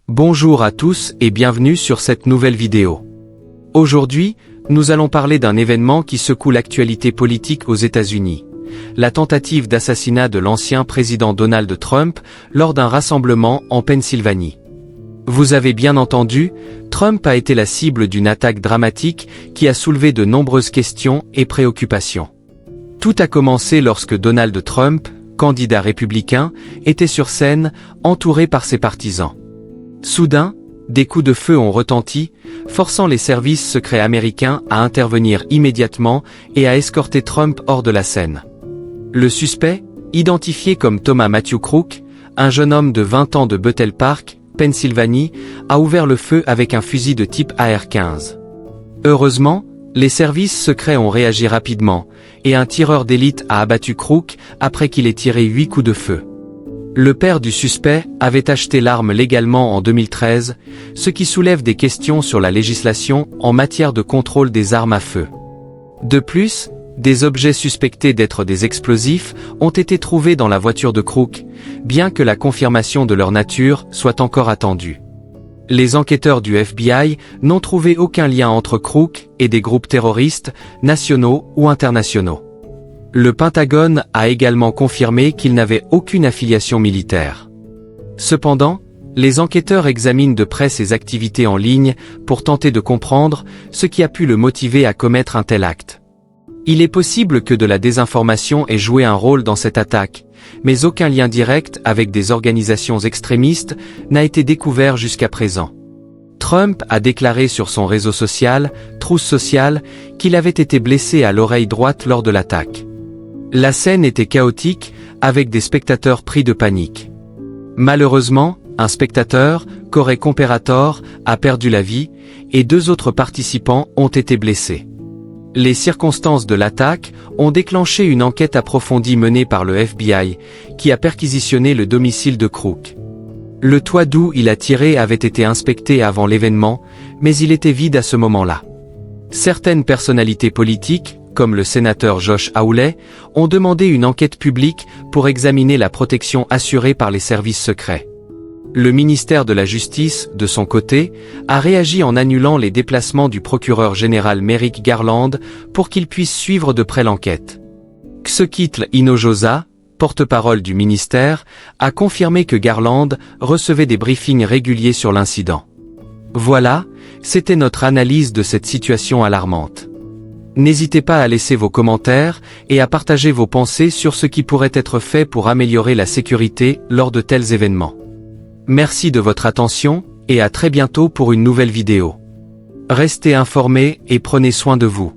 Bonjour à tous et bienvenue sur cette nouvelle vidéo. Aujourd'hui, nous allons parler d'un événement qui secoue l'actualité politique aux États-Unis. La tentative d'assassinat de l'ancien président Donald Trump lors d'un rassemblement en Pennsylvanie. Vous avez bien entendu, Trump a été la cible d'une attaque dramatique qui a soulevé de nombreuses questions et préoccupations. Tout a commencé lorsque Donald Trump, candidat républicain, était sur scène, entouré par ses partisans. Soudain, des coups de feu ont retenti, forçant les services secrets américains à intervenir immédiatement et à escorter Trump hors de la scène. Le suspect, identifié comme Thomas Matthew Crook, un jeune homme de 20 ans de Bethel Park, Pennsylvanie, a ouvert le feu avec un fusil de type AR-15. Heureusement, les services secrets ont réagi rapidement, et un tireur d'élite a abattu Crook après qu'il ait tiré 8 coups de feu. Le père du suspect avait acheté l'arme légalement en 2013, ce qui soulève des questions sur la législation en matière de contrôle des armes à feu. De plus, des objets suspectés d'être des explosifs ont été trouvés dans la voiture de Crook, bien que la confirmation de leur nature soit encore attendue. Les enquêteurs du FBI n'ont trouvé aucun lien entre Crook et des groupes terroristes, nationaux ou internationaux. Le Pentagone a également confirmé qu'il n'avait aucune affiliation militaire. Cependant, les enquêteurs examinent de près ses activités en ligne pour tenter de comprendre ce qui a pu le motiver à commettre un tel acte. Il est possible que de la désinformation ait joué un rôle dans cette attaque, mais aucun lien direct avec des organisations extrémistes n'a été découvert jusqu'à présent. Trump a déclaré sur son réseau social, Truth Social, qu'il avait été blessé à l'oreille droite lors de l'attaque. La scène était chaotique, avec des spectateurs pris de panique. Malheureusement, un spectateur, Corey Comperator, a perdu la vie, et 2 autres participants ont été blessés. Les circonstances de l'attaque ont déclenché une enquête approfondie menée par le FBI, qui a perquisitionné le domicile de Crook. Le toit d'où il a tiré avait été inspecté avant l'événement, mais il était vide à ce moment-là. Certaines personnalités politiques, comme le sénateur Josh Hawley, ont demandé une enquête publique pour examiner la protection assurée par les services secrets. Le ministère de la Justice, de son côté, a réagi en annulant les déplacements du procureur général Merrick Garland pour qu'il puisse suivre de près l'enquête. Xokitl Hinojosa, porte-parole du ministère, a confirmé que Garland recevait des briefings réguliers sur l'incident. Voilà, c'était notre analyse de cette situation alarmante. N'hésitez pas à laisser vos commentaires et à partager vos pensées sur ce qui pourrait être fait pour améliorer la sécurité lors de tels événements. Merci de votre attention et à très bientôt pour une nouvelle vidéo. Restez informés et prenez soin de vous.